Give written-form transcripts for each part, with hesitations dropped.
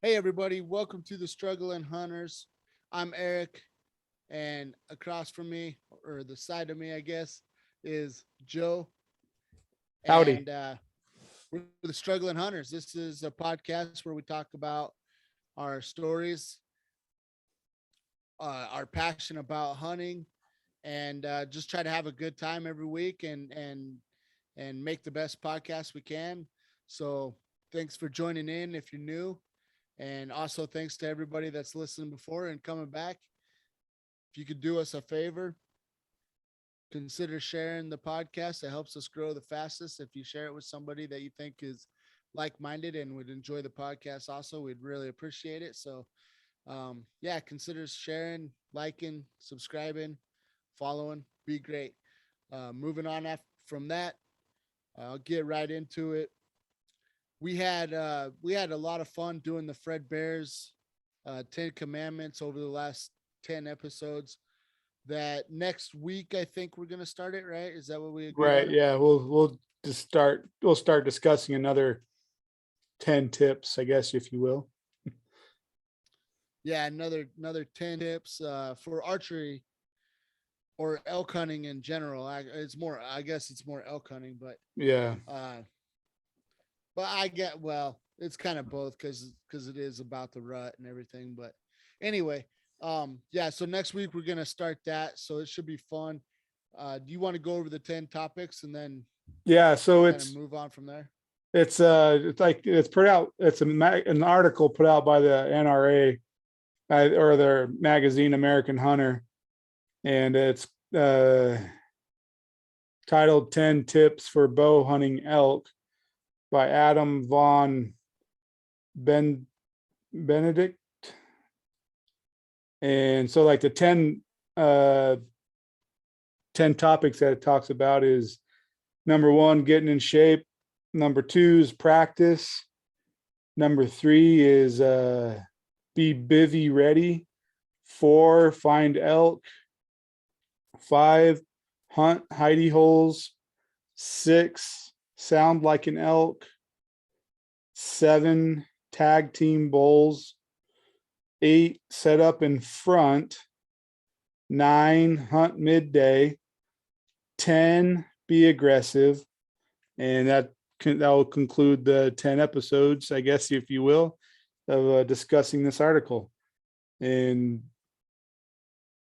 Hey, everybody, welcome to the Struggling Hunters. I'm Eric, and across from me, or the side of me, I guess, is Joe. Howdy. And we're the Struggling Hunters. This is a podcast where we talk about our stories, our passion about hunting, and just try to have a good time every week and make the best podcast we can. So, thanks for joining in if you're new. And also thanks to everybody that's listened before and coming back. If you could do us a favor, consider sharing the podcast. It helps us grow the fastest. If you share it with somebody that you think is like minded and would enjoy the podcast, also, we'd really appreciate it. So, yeah, consider sharing, liking, subscribing, following. Be great. Moving on from that, I'll get right into it. We had a lot of fun doing the Fred Bears 10 Commandments over the last 10 episodes. That next week I think we're gonna start it, right? Is that what we agreed Right. on? Yeah. We'll start discussing another 10 tips, I guess, if you will. Yeah, another 10 tips for archery or elk hunting in general. It's more, I guess it's more elk hunting, Yeah. uh but I get, well, it's kind of both because it is about the rut and everything. But anyway, yeah. So next week we're gonna start that, so it should be fun. Do you want to go over the 10 topics and then Yeah. So kind of it's move on from there? it's like it's put out. It's an article put out by the NRA or their magazine American Hunter, and it's uh, titled "10 Tips for Bow Hunting Elk" by Adam von Ben Benedict. And so, like the 10 topics that it talks about is number one, getting in shape. Number two is practice. Number three is be bivy ready. Four, find elk. Five, hunt hidey holes. Six, sound like an elk. Seven, tag team bulls. Eight, set up in front. Nine, hunt midday. 10, be aggressive. And that will conclude the 10 episodes, I guess, if you will, of discussing this article. And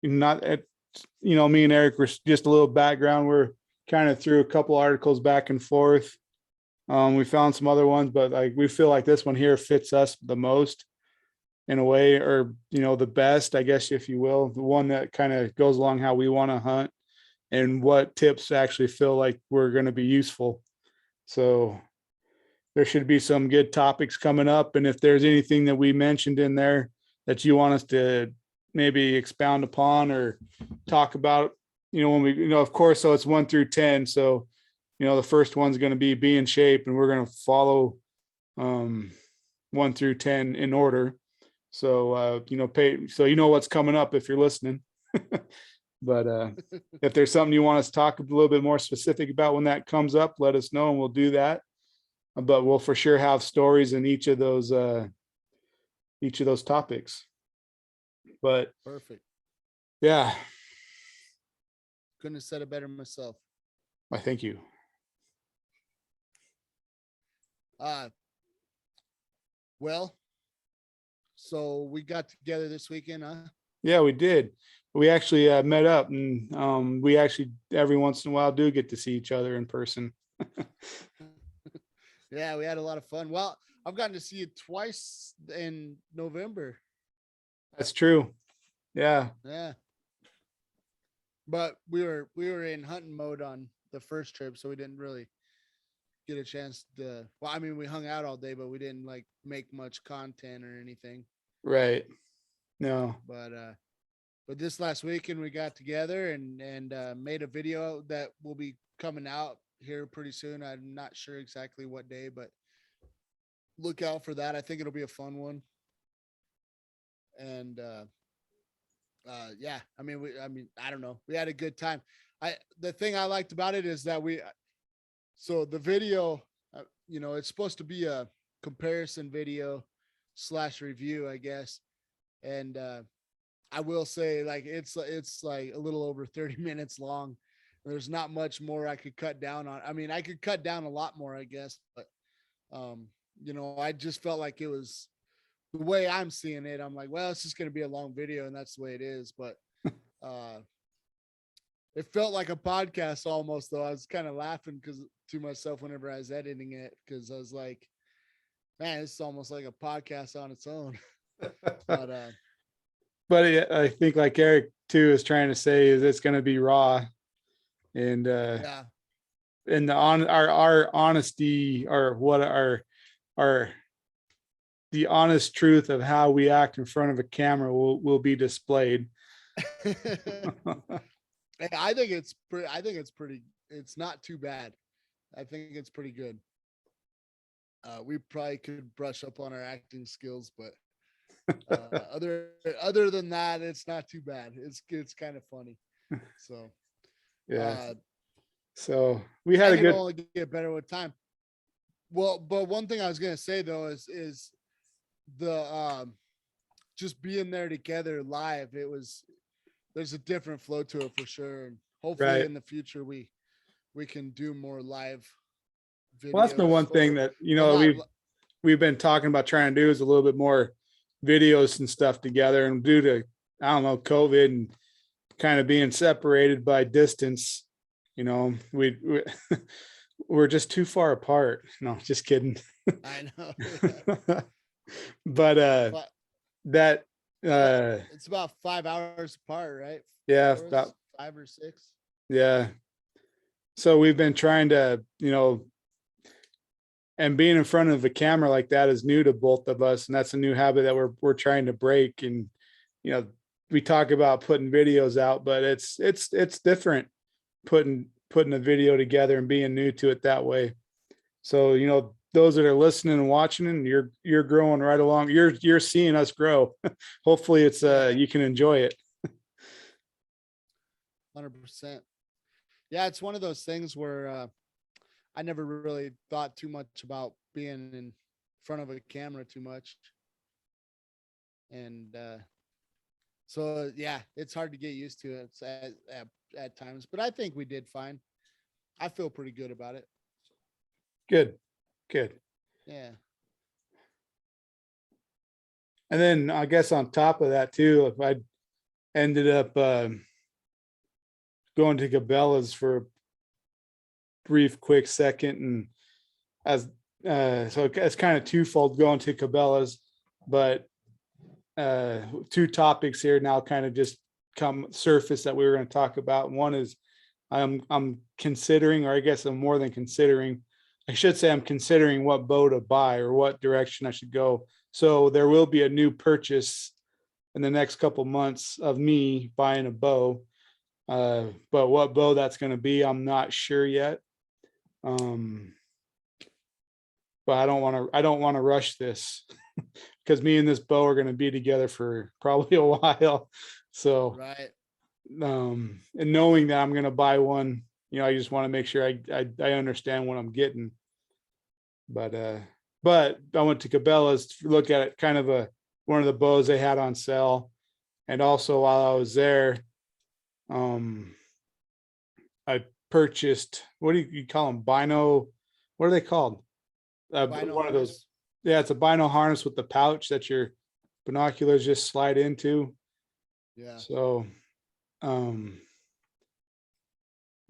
not at, me and Eric were just a little background. We're kind of through a couple articles back and forth. We found some other ones, but like we feel like this one here fits us the most in a way, or the best, I guess, if you will, the one that kind of goes along how we want to hunt and what tips actually feel like we're going to be useful. So there should be some good topics coming up. And if there's anything that we mentioned in there that you want us to maybe expound upon or talk about, when we, of course, so it's 1 through 10. So, the first one's going to be in shape, and we're going to follow 1 through 10 in order. So, pay, so what's coming up if you're listening. But if there's something you want us to talk a little bit more specific about when that comes up, let us know and we'll do that. But we'll for sure have stories in each of those topics. But Perfect. yeah, Couldn't have said it better myself. I thank you. Uh, well, so we got together this weekend, huh? Yeah, we did. We actually met up, and we actually every once in a while do get to see each other in person. Yeah, we had a lot of fun. Well, I've gotten to see you twice in November. That's true. Yeah. Yeah, but we were in hunting mode on the first trip, so we didn't really get a chance to. Well, I mean, we hung out all day, but we didn't like make much content or anything. Right. No. But this last weekend we got together and made a video that will be coming out here pretty soon. I'm not sure exactly what day, but look out for that. I think it'll be a fun one. And yeah, I don't know. We had a good time. The thing I liked about it is that so the video, it's supposed to be a comparison video slash review, I guess. And I will say, like, it's like a little over 30 minutes long. There's not much more I could cut down on. I mean, I could cut down a lot more, I guess, but I just felt like it was the way I'm seeing it. I'm like, well, it's just going to be a long video, and that's the way it is. But uh, it felt like a podcast almost, though. I was kind of laughing to myself whenever I was editing it, because I was like, man, it's almost like a podcast on its own. But But I think like Eric too is trying to say is it's going to be raw, and yeah, our honesty, or what our the honest truth of how we act in front of a camera will be displayed. I think it's pretty. I think it's pretty. It's not too bad. I think it's pretty good. We probably could brush up on our acting skills, but other than that, it's not too bad. It's kind of funny. So Yeah. So we had and a it'll good. only get better with time. Well, but one thing I was gonna say though is the just being there together live. There's a different flow to it for sure, and hopefully Right. in the future we can do more live videos. Well, that's the one thing that well, not we've been talking about trying to do is a little bit more videos and stuff together. And due to, I don't know, COVID and kind of being separated by distance, we're just too far apart. No, just kidding. I know. But But that it's about 5 hours apart, right? yeah, For us? about 5 or 6. yeah. So we've been trying to, and being in front of a camera like that is new to both of us, and that's a new habit that we're trying to break. And we talk about putting videos out, but it's different putting a video together and being new to it that way. So those that are listening and watching, and you're growing right along. You're seeing us grow. Hopefully it's you can enjoy it. 100%. Yeah, it's one of those things where I never really thought too much about being in front of a camera too much. And so yeah, it's hard to get used to it at times, but I think we did fine. I feel pretty good about it. Good. Yeah. And then I guess on top of that too, if I ended up going to Cabela's for a brief, quick second, and as so it's kind of twofold going to Cabela's, but two topics here now kind of just come surface that we were going to talk about. One is I'm considering, or I guess I'm more than considering, I should say I'm considering what bow to buy or what direction I should go. So there will be a new purchase in the next couple months of me buying a bow. But what bow that's going to be, I'm not sure yet. But I don't want to rush this because me and this bow are going to be together for probably a while. So, Right. and knowing that I'm going to buy one, I just want to make sure I understand what I'm getting. But I went to Cabela's to look at it, kind of one of the bows they had on sale. And also while I was there, I purchased, what do you call them? Bino, what are they called? Bino One of harness. those. Yeah, it's a bino harness with the pouch that your binoculars just slide into. Yeah. So,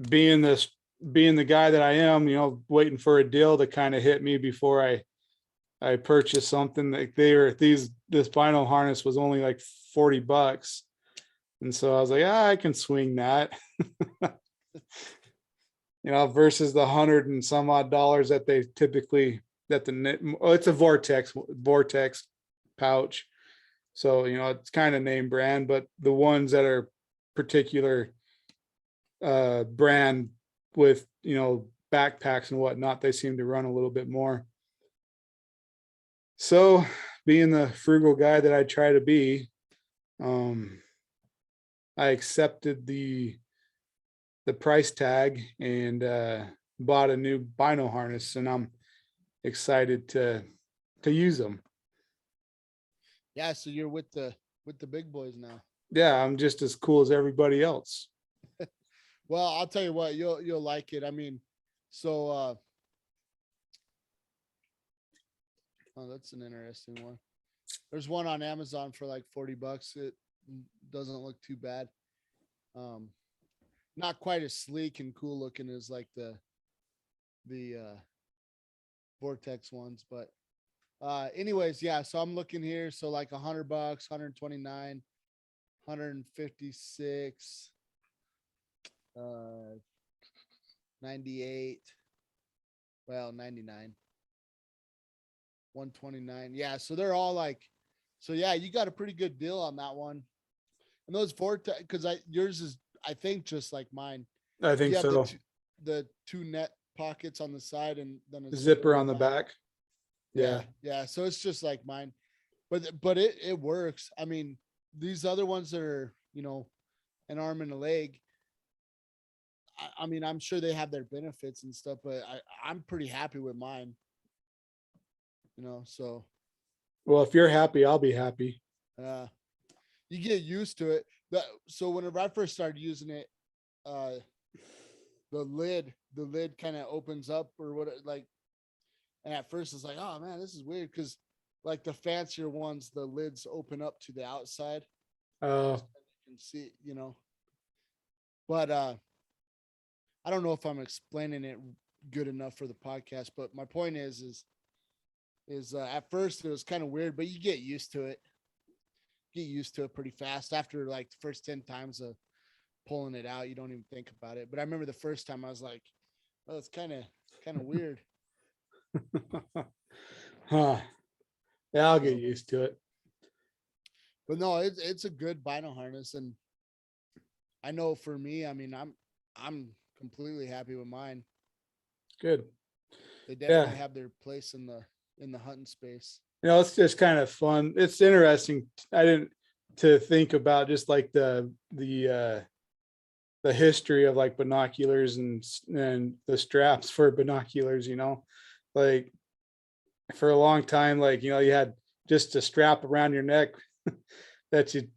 being the guy that I am, waiting for a deal to kind of hit me before I purchased something. Like this bino harness was only like $40. And so I was like, I can swing that. Versus the 100 and some odd dollars that they typically it's a vortex pouch. So, it's kind of name brand, but the ones that are particular brand with, backpacks and whatnot, they seem to run a little bit more. So being the frugal guy that I try to be, I accepted the price tag and bought a new bino harness, and I'm excited to use them. Yeah, so you're with the big boys now. Yeah, I'm just as cool as everybody else. Well, I'll tell you what, you'll like it. I mean, so oh, that's an interesting one. There's one on Amazon for like $40. It doesn't look too bad. Um, not quite as sleek and cool looking as like the Vortex ones, but anyways, yeah. So I'm looking here. So like $100, 129, 156, 98. Well, 99, 129. Yeah. So they're all like, so yeah, you got a pretty good deal on that one. And those Vortex, because yours is, I think, just like mine. I think You have so. the two net pockets on the side and then a Zipper on in the back. Yeah, Yeah. yeah. So it's just like mine, but it works. I mean, these other ones that are, an arm and a leg. I mean, I'm sure they have their benefits and stuff, but I'm pretty happy with mine. So Well, if you're happy, I'll be happy. uh, you get used to it. So whenever I first started using it, uh, the lid kind of opens up or what, like, and at first it's like, oh man, this is weird because like the fancier ones, the lids open up to the outside. Uh, So you can see, but I don't know if I'm explaining it good enough for the podcast, but my point is at first it was kind of weird, but you get used to it. Get used to it pretty fast after like the first 10 times of pulling it out. You don't even think about it. But I remember the first time I was like, oh, it's kind of weird. huh. Yeah, I'll get So, used to it. but no, it's a good vinyl harness, and I know for me, I mean, I'm completely happy with mine. Good. They Yeah. definitely have their place in the hunting space. It's just kind of fun. It's interesting. I didn't to think about just like the history of like binoculars and the straps for binoculars, like for a long time, like, you had just a strap around your neck that you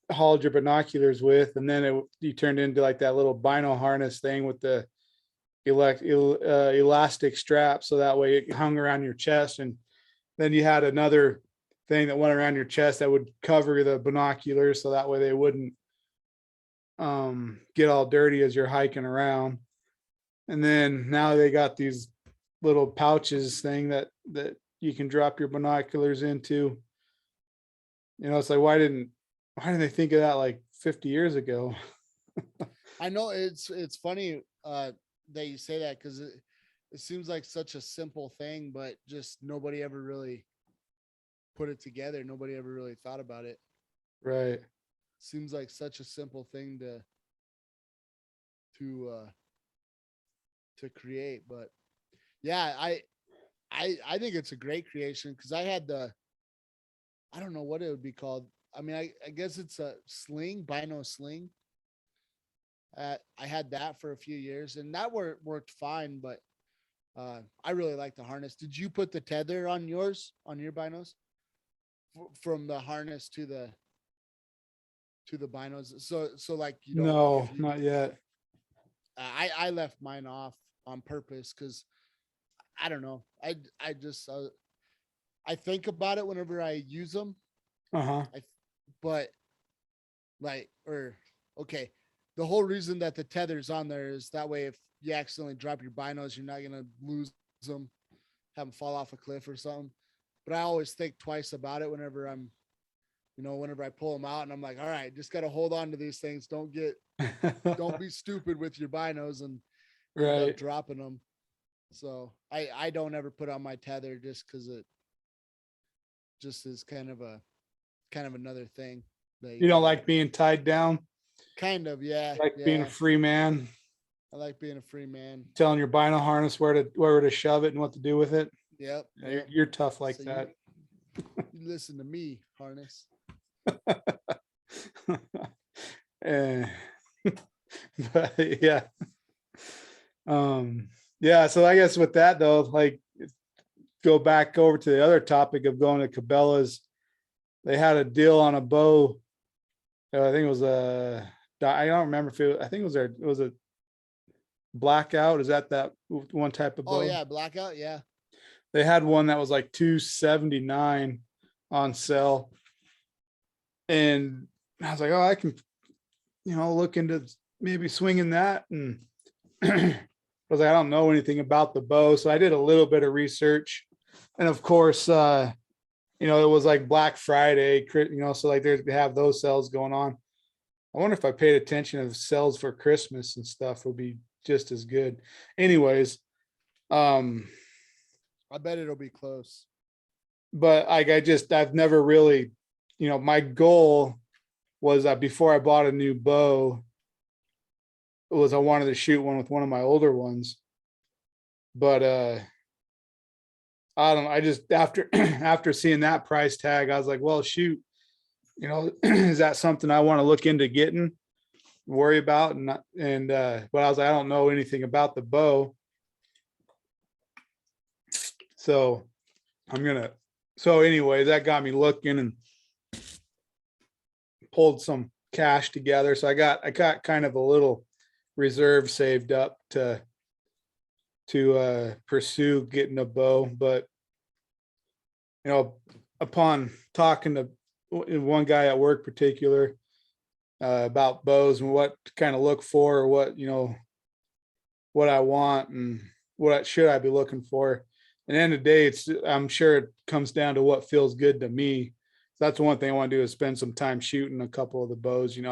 hauled your binoculars with. And then you turned into like that little bino harness thing with the elastic strap. So that way it hung around your chest. And then you had another thing that went around your chest that would cover the binoculars. So that way they wouldn't get all dirty as you're hiking around. And then now they got these little pouches thing that you can drop your binoculars into. It's like, why didn't they think of that like 50 years ago? I know it's funny that you say that because it seems like such a simple thing, but just nobody ever really put it together. Nobody ever really thought about it. Right. Seems like such a simple thing to to create, but yeah, I think it's a great creation because I don't know what it would be called. I mean, I guess it's a sling, bino sling. I had that for a few years and that worked fine, but I really like the harness. Did you put the tether on on your binos from the harness to the binos? So like you don't, No, if you, not yet. I left mine off on purpose because I don't know. I just I think about it whenever I use them. Uh-huh. I but like or okay, the whole reason that the tether's on there is that way if you accidentally drop your binos, you're not gonna lose them, have them fall off a cliff or something. But I always think twice about it whenever whenever I pull them out and I'm like, all right, just gotta hold on to these things. Don't be stupid with your binos and end up Right. dropping them. So I don't ever put on my tether just because it just is kind of another thing that you You don't gotta like being tied down, kind of, yeah, like being a yeah. free man, I like being a free man. telling your bino harness where to shove it and what to do with it. Yep, Yeah, you're, yep. you're tough like So that. you listen to me, harness. Eh, but yeah. Um, yeah, so I guess with that though, like go back over to the other topic of going to Cabela's. they had a deal on a bow. I think it was I don't remember if I think it was a blackout. Is that one type of Oh bow? yeah, blackout. Yeah. They had one that was like 279 on sale. And I was like, oh, I can, look into maybe swinging that. And I was like, I don't know anything about the bow. So I did a little bit of research. And of course, it was like Black Friday, so like they have those sales going on. I wonder if I paid attention to sales for Christmas and stuff would be just as good. Anyways, I bet it'll be close. but like I've never really, my goal was that before I bought a new bow, was I wanted to shoot one with one of my older ones. But I don't know. I just after after seeing that price tag, I was like, well, shoot, is that something I want to look into getting, worry about? But I was like, I don't know anything about the bow. So anyway, that got me looking and pulled some cash together. So I got kind of a little reserve saved up to pursue getting a bow. But upon talking to one guy at work particular about bows and what to kind of look for, or what I want and what should I be looking for. At the end of the day, I'm sure it comes down to what feels good to me. So that's one thing I want to do is spend some time shooting a couple of the bows. You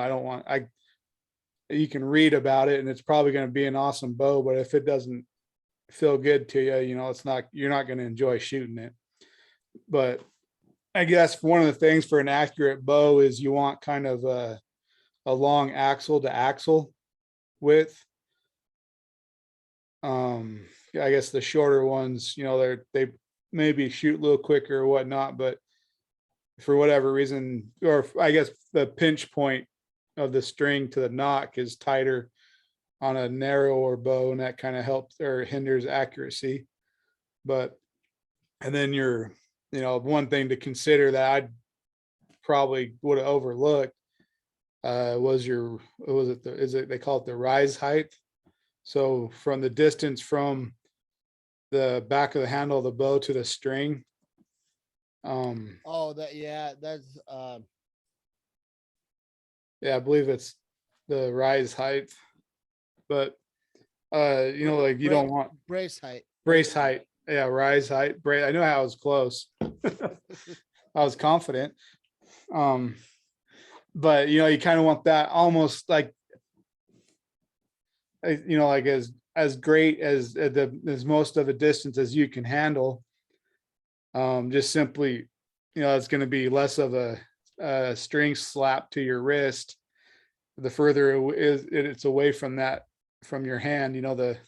can read about it and it's probably going to be an awesome bow, but if it doesn't feel good to you, you're not going to enjoy shooting it. But I guess one of the things for an accurate bow is you want kind of a long axle to axle width. I guess the shorter ones, they maybe shoot a little quicker or whatnot, but for whatever reason, or I guess the pinch point of the string to the nock is tighter on a narrower bow, and that kind of helps or hinders accuracy. And then one thing to consider that I probably would have overlooked was they call it the rise height. So from the distance from the back of the handle of the bow to the string. Oh, that's Yeah, I believe it's the rise height. But like you don't want brace height. brace height. Yeah, rise height. I know how I was close. I was confident. But you kind of want that almost like like as great as as most of a distance as you can handle. Just simply, it's going to be less of a string slap to your wrist. The further it's away from your hand, the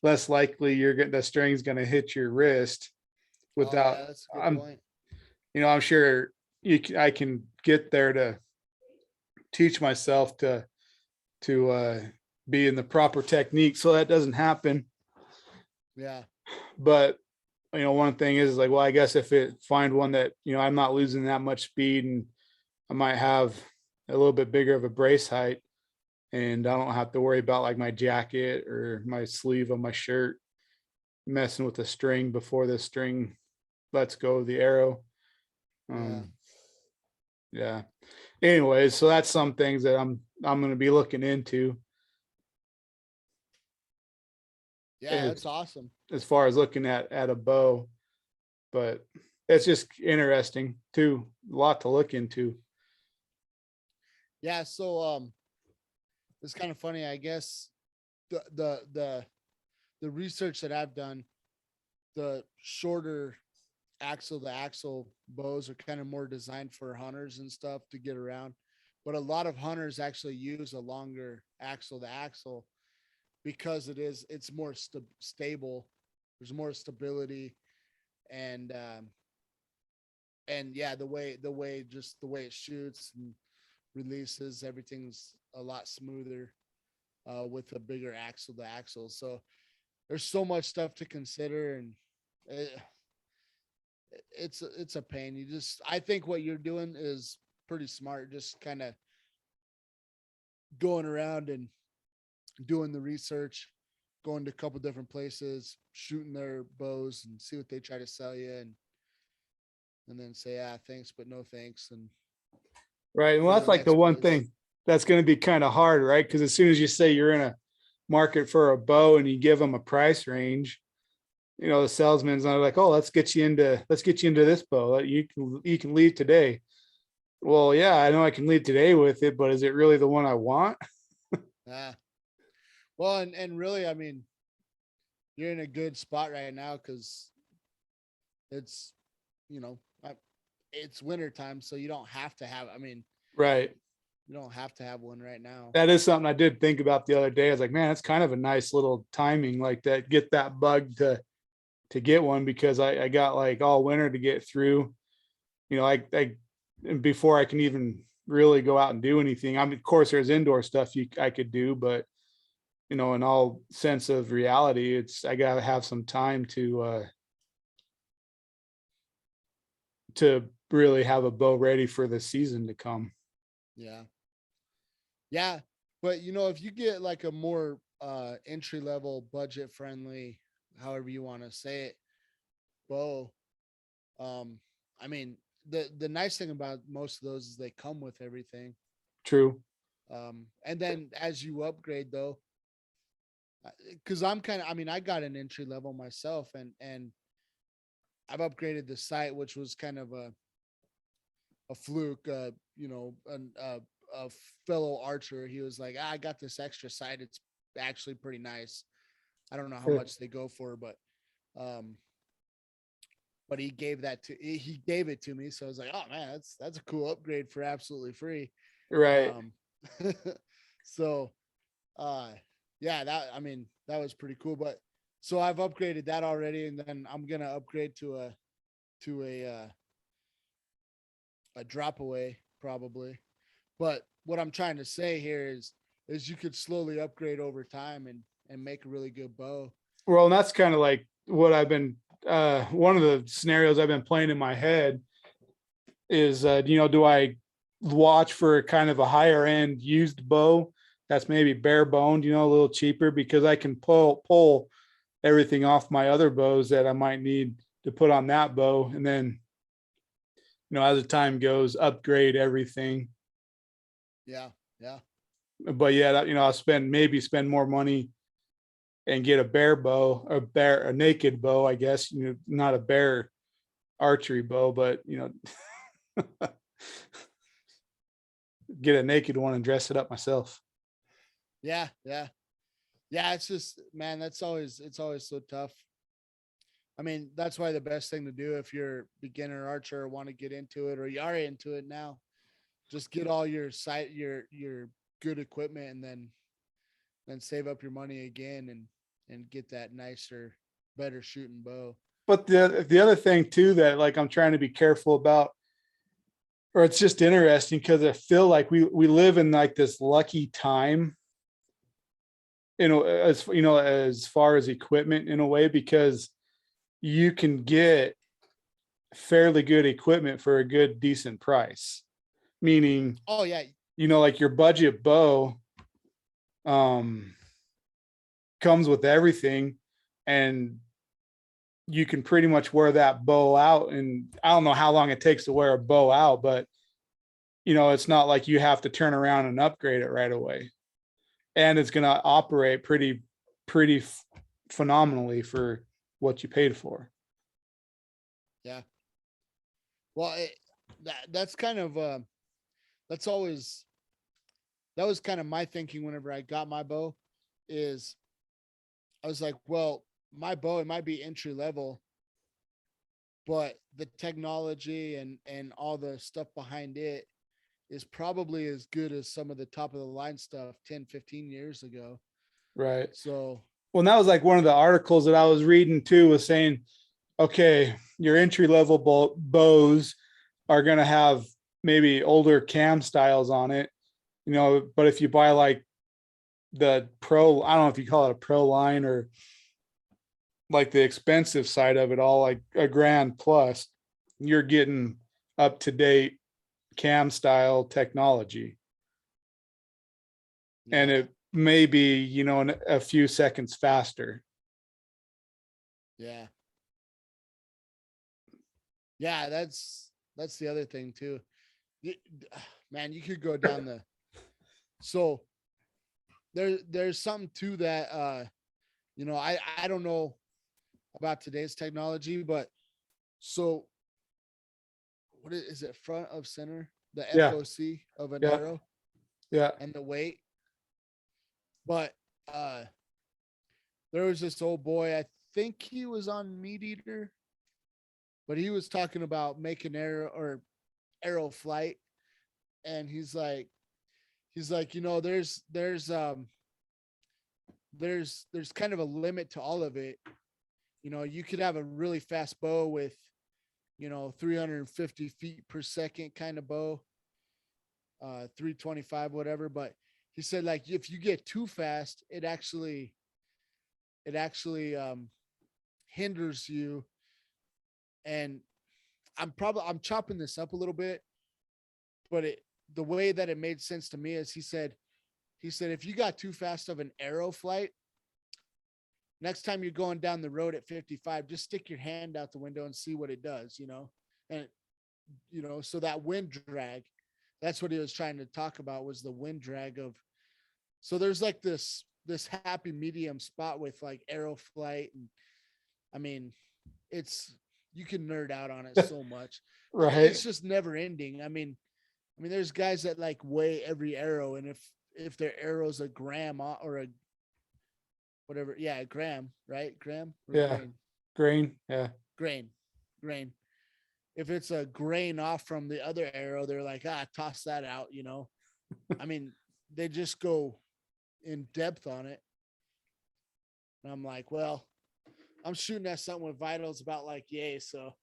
less likely the string's going to hit your wrist. Without, That's a good point. I'm sure I can get there to teach myself to be in the proper technique so that doesn't happen. Yeah. But one thing is like, well, I guess if find one that I'm not losing that much speed, and I might have a little bit bigger of a brace height, and I don't have to worry about like my jacket or my sleeve of my shirt messing with the string before the string lets go of the arrow. Yeah. Anyways, so that's some things that I'm going to be looking into. Yeah, that's awesome. As far as looking at a bow, but it's just interesting too. A lot to look into. Yeah. So, it's kind of funny, I guess the research that I've done, the shorter axle to axle bows are kind of more designed for hunters and stuff to get around. But a lot of hunters actually use a longer axle to axle because it's more stable. There's more stability and yeah, the way it shoots and releases, everything's a lot smoother with a bigger axle to axle. So there's so much stuff to consider, and it's a pain. I think what you're doing is pretty smart. Just kind of going around and doing the research, going to a couple different places, shooting their bows and see what they try to sell you, and then say, ah, thanks, but no thanks. And Right. Well, for that's the like the next one place. thing that's going to be kind of hard, right? Because as soon as you say you're in a market for a bow and you give them a price range, the salesman's not like, oh, let's get you into this bow. You can leave today. Well, yeah, I know I can leave today with it, but is it really the one I want? Ah, well, and really, I mean, you're in a good spot right now because it's, you know, it's winter time, so you don't have to have. I mean, Right. you don't have to have one right now. That is something I did think about the other day. I was like, man, that's kind of a nice little timing like that. Get that bug to get one because I got like all winter to get through. I and before I can even really go out and do anything. I mean, of course, there's indoor stuff I could do, but in all sense of reality, I gotta have some time to really have a bow ready for the season to come. Yeah. Yeah. But if you get like a more entry level, budget friendly, however you want to say it, bow, um, I mean, the nice thing about most of those is they come with everything. True. And then as you upgrade though, because I mean, I got an entry level myself, and I've upgraded the sight, which was kind of a fluke. A fellow archer, he was like, I got this extra sight. It's actually pretty nice. I don't know how Sure. much they go for, um, but he gave it to me. So I was like, oh man, that's a cool upgrade for absolutely free. Right. Um, so uh, yeah, I mean, that was pretty cool. But so I've upgraded that already, and then I'm gonna upgrade to a drop away probably. But what I'm trying to say here is you could slowly upgrade over time and make a really good bow. Well, and that's kind of like what I've been one of the scenarios I've been playing in my head is do I watch for kind of a higher end used bow that's maybe bare boned, a little cheaper because I can pull everything off my other bows that I might need to put on that bow. And then, as the time goes, upgrade everything. Yeah, yeah, But yeah, I'll spend more money and get a bare bow, a naked bow, I guess, not a bare archery bow, but get a naked one and dress it up myself. yeah, yeah, yeah. It's just, man, it's always so tough. I mean, that's why the best thing to do if you're a beginner archer or want to get into it, or you are into it now, just get all your your good equipment, and then save up your money again and get that nicer, better shooting bow. But the other thing too that like I'm trying to be careful about, or it's just interesting because I feel like we live in like this lucky time, as far as equipment in a way, because you can get fairly good equipment for a good decent price. Meaning, Oh yeah, like your budget bow um comes with everything, and you can pretty much wear that bow out. And I don't know how long it takes to wear a bow out, but it's not like you have to turn around and upgrade it right away. And it's going to operate pretty phenomenally for what you paid for. yeah. Well, that's kind of that's always that was kind of my thinking whenever I got my bow. Is I was like, well, my bow, it might be entry level, but the technology and all the stuff behind it is probably as good as some of the top of the line stuff 10, 15 years ago. Right. So Well, and that was like one of the articles that I was reading too, was saying, okay, your entry level bows are going to have maybe older cam styles on it, but if you buy like the pro, I don't know if you call it a pro line or like the expensive side of it all, like a grand plus, you're getting up to date cam style technology. And Yeah. it may be, you know, a few seconds faster. Yeah. Yeah, that's the other thing too. Man, you could go down the so there's something to that you know, I don't know about today's technology, but so what is it, front of center, the Yeah. FOC of an Yeah. arrow Yeah. and the weight. But there was this old boy, I think he was on Meat Eater, but he was talking about making arrow flight, and he's like, you know, there's kind of a limit to all of it. You know, you could have a really fast bow with, you know, 350 feet per second kind of bow, 325, whatever. But he said, like, if you get too fast, it actually hinders you. And I'm chopping this up a little bit, but the way that it made sense to me is he said if you got too fast of an arrow flight, next time you're going down the road at 55, just stick your hand out the window and see what it does, you know? And, you know, so that wind drag, that's what he was trying to talk about, was the wind drag of, so there's like this happy medium spot with like arrow flight. And I mean, it's, you can nerd out on it so much. Right. It's just never ending. I mean, there's guys that like weigh every arrow, and if their arrow's a gram or a whatever, yeah, a gram, right? Gram or Yeah. grain? Grain. Yeah. Grain, grain. If it's a grain off from the other arrow, they're like, toss that out, you know? I mean, they just go in depth on it. And I'm like, well, I'm shooting at something with vitals about like yay, so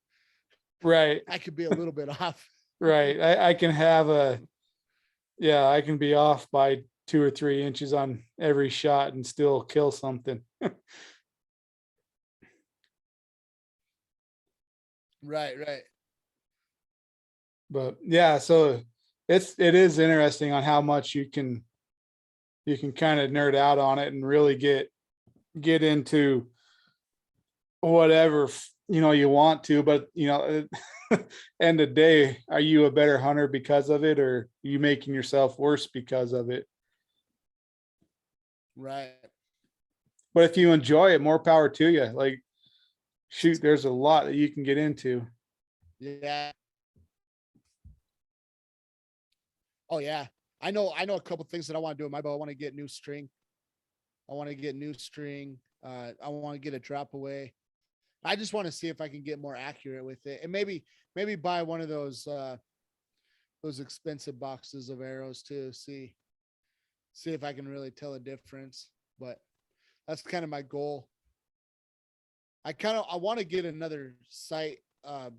Right. I could be a little bit off. Right. I can have I can be off by 2 or 3 inches on every shot and still kill something. Right, right. But yeah, so it is interesting on how much you can kind of nerd out on it and really get into whatever you know you want to. But you know, end of the day, are you a better hunter because of it, or are you making yourself worse because of it? Right. But if you enjoy it, more power to you. Like, shoot, there's a lot that you can get into. Yeah. Oh yeah. I know a couple things that I want to do with my bow. I want to get new string. I want to get new string. I want to get a drop away. I just want to see if I can get more accurate with it, and maybe buy one of those expensive boxes of arrows too. See if I can really tell a difference. But that's kind of my goal. I want to get another sight. I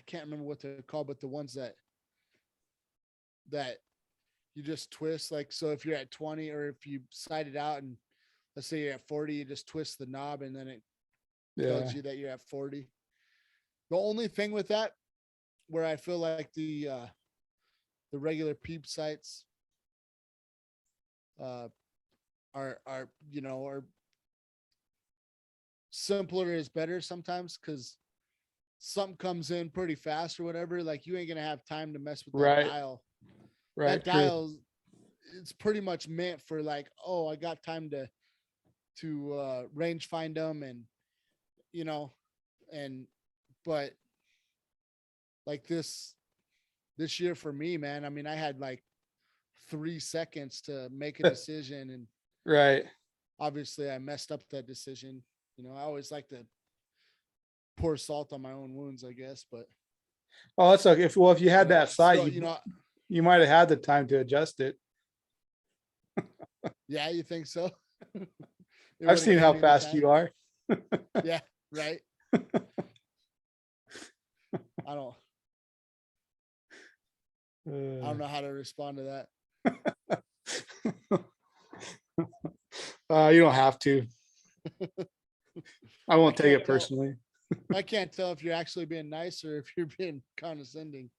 can't remember what they're called, but the ones that you just twist. Like, so if you're at 20, or if you sight it out and let's say you're at 40, you just twist the knob and then it Yeah. tells you that you're at 40. The only thing with that, where I feel like the regular peep sights uh are you know are simpler is better sometimes, because something comes in pretty fast or whatever, like you ain't gonna have time to mess with that Right. dial. Right. That True. dial, it's pretty much meant for like, oh, I got time to range find them, and you know, and but like this year for me, man, I mean, I had like 3 seconds to make a decision, and Right. obviously I messed up that decision. You know, I always like to pour salt on my own wounds, I guess, but Oh, that's okay. If you had that sight, still, you know, you might have had the time to adjust it. yeah, you think so? It I've would have seen given how me the fast time. you are. Yeah, right. I don't I Uh, don't know how to respond to that. you don't have to. I I won't take can't it tell personally. I can't tell if you're actually being nice or if you're being condescending.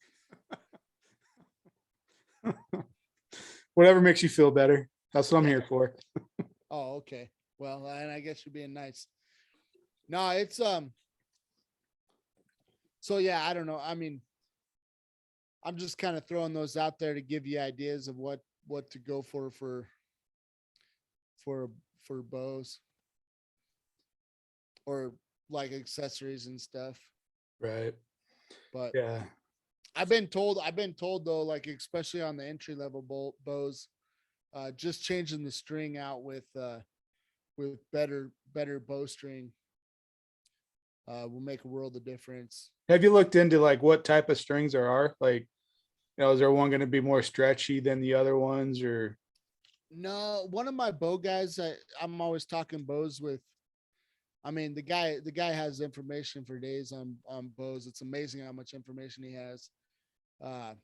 Whatever makes you feel better. That's what I'm Yeah. here for. Oh, okay. Well, and I guess you're being nice. No, it's so yeah, I don't know. I mean, I'm just kind of throwing those out there to give you ideas of what to go for for bows or like accessories and stuff. Right. But Yeah. I've been told though, like especially on the entry level bows, just changing the string out with better bowstring will make a world of difference. Have you looked into like what type of strings there are? Like, is there one going to be more stretchy than the other ones or? No, one of my bow guys, I'm always talking bows with. I mean, the guy has information for days on bows. It's amazing how much information he has. Uh,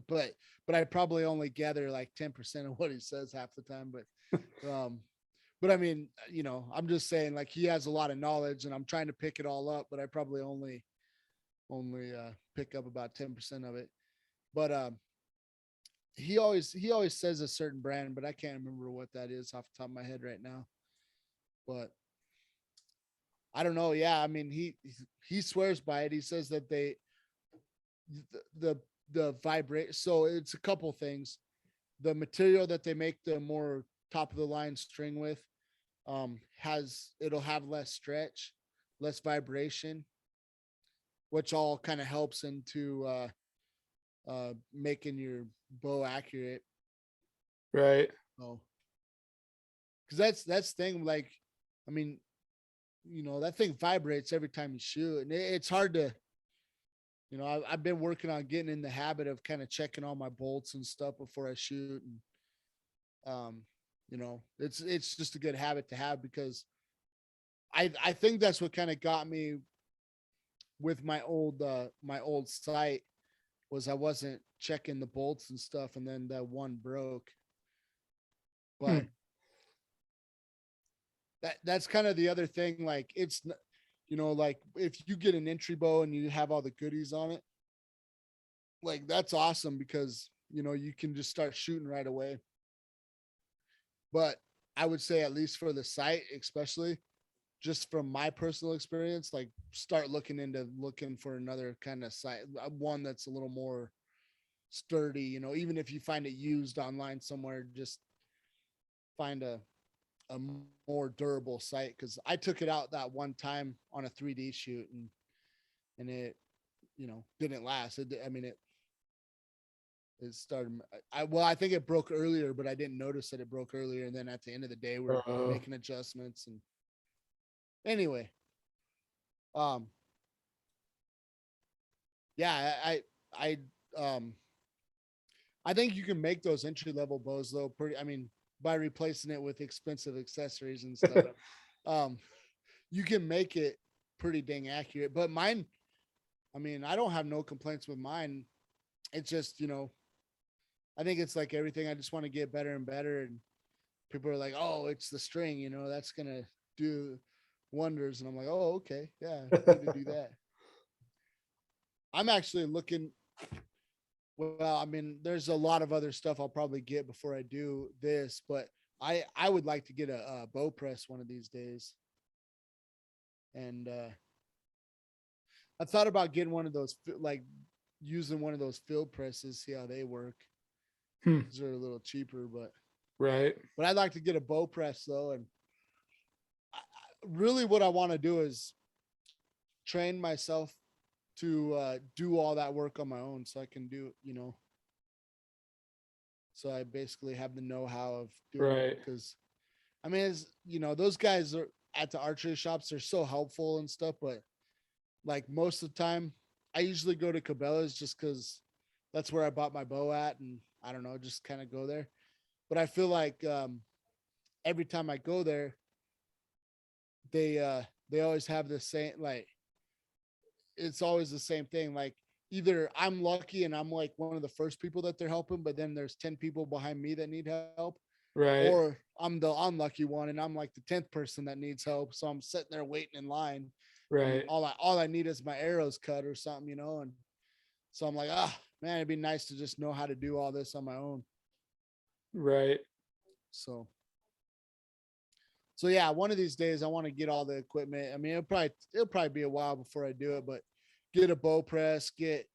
but I probably only gather like 10% of what he says half the time. But I mean, I'm just saying like he has a lot of knowledge, and I'm trying to pick it all up, but I probably only pick up about 10% of it. But he always says a certain brand, but I can't remember what that is off the top of my head right now. But I don't know. Yeah, I mean he swears by it. He says that the the vibrate. So it's a couple things. The material that they make the more top of the line string with it'll have less stretch, less vibration, which all kind of helps into making your bow accurate. Right. So because that's the thing. Like, I mean, that thing vibrates every time you shoot, and it's hard to. I've been working on getting in the habit of kind of checking all my bolts and stuff before I shoot, and it's just a good habit to have because I think that's what kind of got me with my old sight was I wasn't checking the bolts and stuff, and then that one broke. But Hmm. that's kind of the other thing. Like like if you get an entry bow and you have all the goodies on it, like that's awesome because you can just start shooting right away. But I would say at least for the sight, especially just from my personal experience, like start looking for another kind of site, one that's a little more sturdy. Even if you find it used online somewhere, just find a more durable site. Because I took it out that one time on a 3D shoot, and it didn't last. I mean it started. I think it broke earlier, but I didn't notice that it broke earlier. And then at the end of the day, we're Uh, making adjustments. And anyway, um, yeah, I um I think you can make those entry level bows though pretty. I mean, by replacing it with expensive accessories and stuff, um, you can make it pretty dang accurate. But mine, I mean, I don't have no complaints with mine. It's just I think it's like everything. I just want to get better and better. And people are like, "Oh, it's the string. That's gonna do wonders." And I'm like, "Oh, okay, yeah, need to do that." I'm actually looking. Well, I mean, there's a lot of other stuff I'll probably get before I do this, but I would like to get a bow press one of these days. And I thought about getting one of those, like using one of those field presses, see how they work. hmm. Because they're a little cheaper, but Right. I'd like to get a bow press though. And really, what I want to do is train myself to do all that work on my own, so I can do, so I basically have the know-how of doing it. Right. Because I mean, those guys are at the archery shops. They're so helpful and stuff, but like most of the time, I usually go to Cabela's just because that's where I bought my bow at, and I don't know, just kind of go there. But I feel like every time I go there, they always have the same, like it's always the same thing. Like either I'm lucky and I'm like one of the first people that they're helping, but then there's 10 people behind me that need help, Right. or I'm the unlucky one and I'm like the 10th person that needs help. So I'm sitting there waiting in line. Right. all I need is my arrows cut or something, you know. And so I'm like, man, it'd be nice to just know how to do all this on my own. Right. So yeah, one of these days I want to get all the equipment. I mean, it'll probably be a while before I do it, but get a bow press, get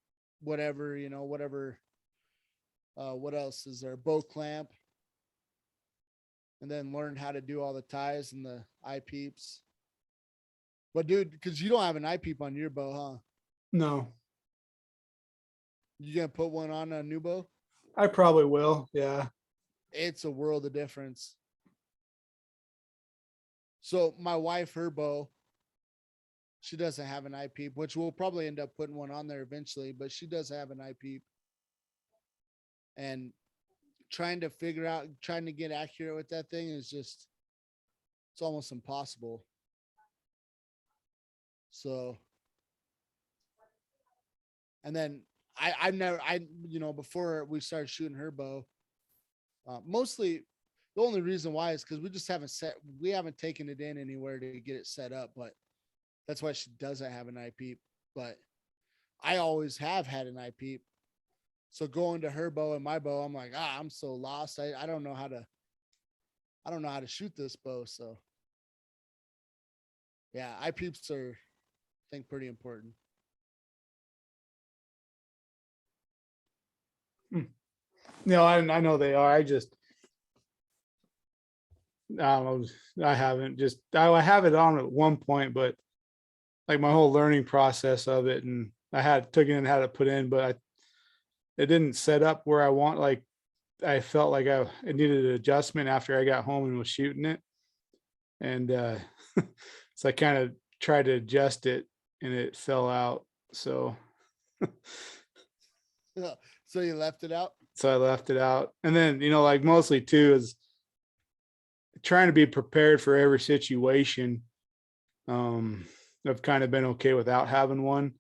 whatever, you know, whatever. What else is there? Bow clamp, and then learn how to do all the ties and the eye peeps. But dude, because you don't have an eye peep on your bow, huh? No, You gonna put one on a new bow? I probably will. Yeah. It's a world of difference. So my wife, her bow, she doesn't have an eye peep, which we'll probably end up putting one on there eventually, but she does have an eye peep. And trying to get accurate with that thing is just, it's almost impossible. So, and then I've never, before we started shooting her bow, mostly the only reason why is because we haven't taken it in anywhere to get it set up, but that's why she doesn't have an eye peep. But I always have had an eye peep. So going to her bow and my bow, I'm like, I'm so lost. I don't know how to shoot this bow. So yeah, eye peeps are, I think, pretty important. No, I know they are. I don't know. I haven't just, I have it on at one point, but like my whole learning process of it, and took it and had it put in, but it didn't set up where I want. Like I felt like it needed an adjustment after I got home and was shooting it. And so I kind of tried to adjust it and it fell out. So So you left it out? I left it out. And then, like mostly too is trying to be prepared for every situation. I've kind of been okay without having one.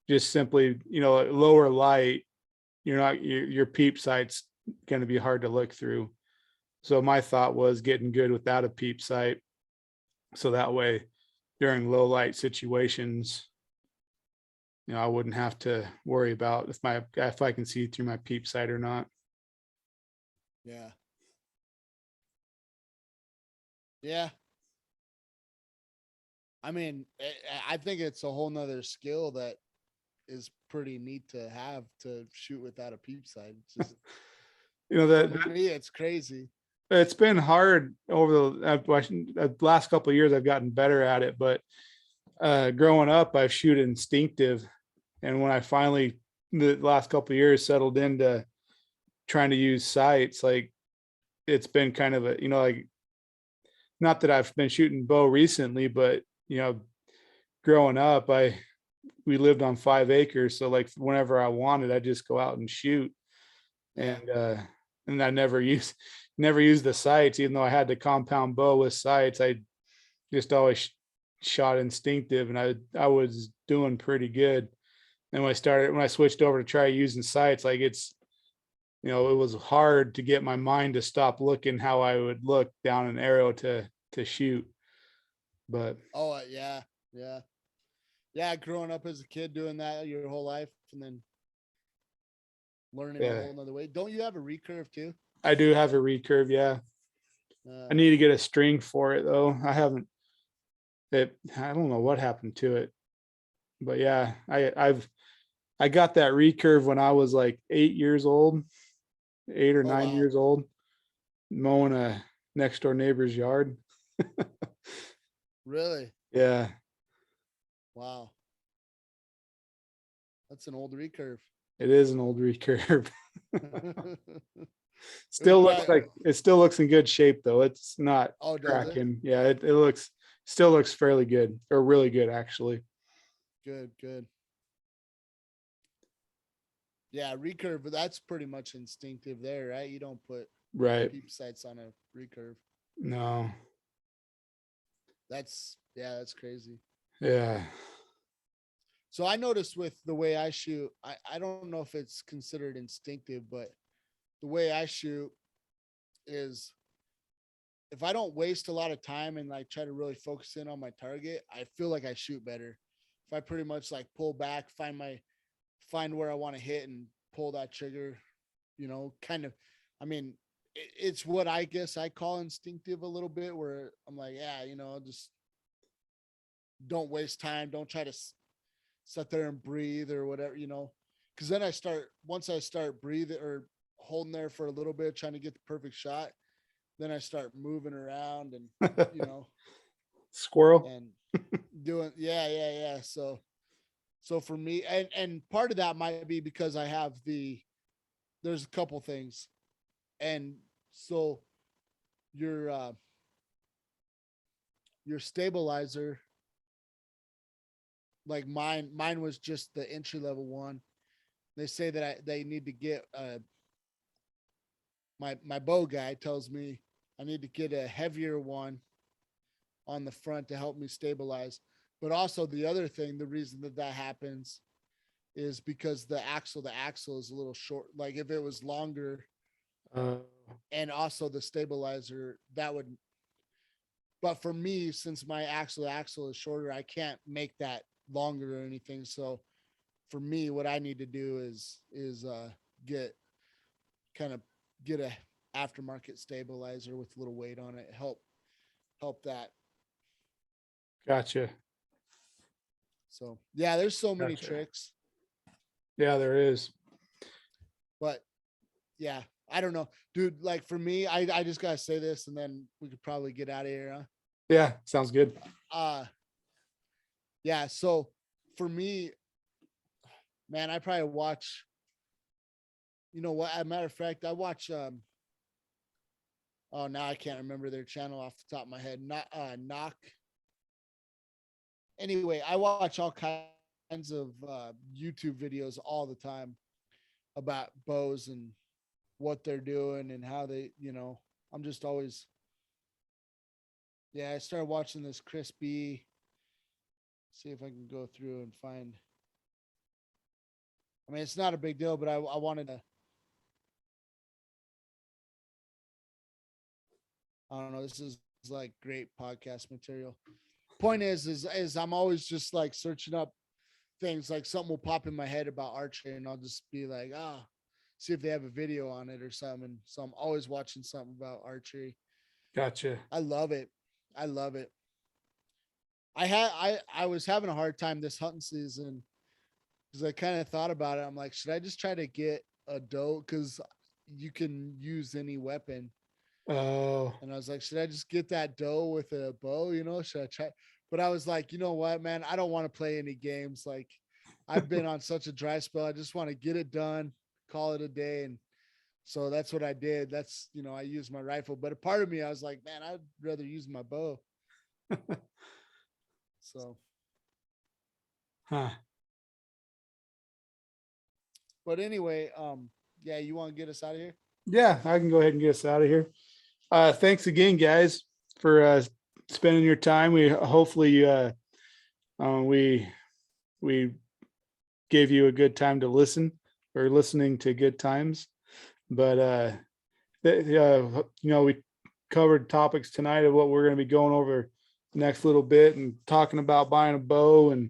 Just simply, lower light, your peep sight's going to be hard to look through. So my thought was getting good without a peep sight. So that way during low light situations, I wouldn't have to worry about if I can see through my peep sight or not. Yeah. Yeah. I mean, I think it's a whole nother skill that is pretty neat to have, to shoot without a peep sight. It's just, for me, it's crazy. It's been hard over the last couple of years. I've gotten better at it, but growing up, I've shoot instinctive. And when I finally, the last couple of years, settled into trying to use sights, like it's been kind of like, not that I've been shooting bow recently, but growing up, we lived on 5 acres. So like whenever I wanted, I just go out and shoot. Yeah. And I never used the sights, even though I had the compound bow with sights. I just always shot instinctive, and I was doing pretty good. And when I switched over to try using sights, like it was hard to get my mind to stop looking how I would look down an arrow to shoot. But yeah. Yeah. Yeah. Growing up as a kid doing that your whole life, and then learning a yeah, whole nother way. Don't you have a recurve too? I do have a recurve. Yeah. I need to get a string for it though. I haven't. I don't know what happened to it, but yeah, I got that recurve when I was like 8 years old, 8 or 9 Wow. years old, mowing a next door neighbor's yard. Really? Yeah, Wow. That's an old recurve. it is an old recurve. It Still looks probably, like it still looks in good shape though. It's not does it? cracking. Yeah, it still looks fairly good, or really good actually. Good, good. Yeah, recurve, but that's pretty much instinctive there, right? You don't put Right. peep sights on a recurve. No. That's crazy. Yeah. So I noticed with the way I shoot, I don't know if it's considered instinctive, but the way I shoot is if I don't waste a lot of time and like try to really focus in on my target, I feel like I shoot better. If I pretty much like pull back, find where I want to hit and pull that trigger, kind of, I mean, it's what I guess I call instinctive a little bit, where I'm like, yeah, just don't waste time. Don't try to sit there and breathe or whatever, because then once I start breathing or holding there for a little bit, trying to get the perfect shot, then I start moving around and, you know, Squirrel. and doing, yeah. So for me, and part of that might be because I have there's a couple things. And so your, your stabilizer, like mine was just the entry level one. They say that they need to get, my bow guy tells me I need to get a heavier one on the front to help me stabilize. But also the other thing, the reason that happens is because the axle is a little short. Like if it was longer, Uh, and also the stabilizer, that would, but for me, since my axle is shorter, I can't make that longer or anything. So for me, what I need to do is get kind of get a aftermarket stabilizer with a little weight on it. Help that. gotcha. So yeah, there's so many Gotcha. tricks, Yeah, there is. but yeah, I don't know, dude. Like for me, I just gotta say this, and then we could probably get out of here. Yeah, sounds good. Yeah. So for me, man, I probably watch. You know what? As a matter of fact, I watch. Oh, now I can't remember their channel off the top of my head. Not knock. Anyway, I watch all kinds of YouTube videos all the time about bows and what they're doing and how they, I'm just always, yeah, I started watching this Chris B. See if I can go through and find. I mean, it's not a big deal, but I wanted to. I don't know. This is like great podcast material. Point is I'm always just like searching up things, like something will pop in my head about archery and I'll just be like, see if they have a video on it or something. So I'm always watching something about archery. Gotcha. I love it. I love it. I was having a hard time this hunting season because I kind of thought about it. I'm like, should I just try to get a doe? Because you can use any weapon. Oh, And I was like, should I just get that doe with a bow? Should I try? But I was like, you know what, man? I don't want to play any games. Like, I've been on such a dry spell. I just want to get it done, call it a day. And so that's what I did. That's, I used my rifle. But a part of me, I was like, man, I'd rather use my bow. So, huh. but anyway, yeah, you want to get us out of here? Yeah, I can go ahead and get us out of here. Thanks again, guys, for spending your time. We hopefully we gave you a good time to listen, or listening to good times. But we covered topics tonight of what we're going to be going over next little bit and talking about buying a bow. And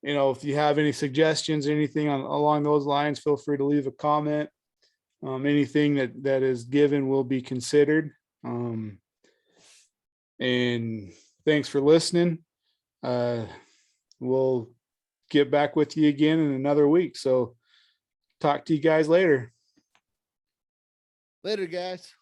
if you have any suggestions, anything along those lines, feel free to leave a comment. Anything that is given will be considered. And thanks for listening. We'll get back with you again in another week. So talk to you guys later. Later, guys.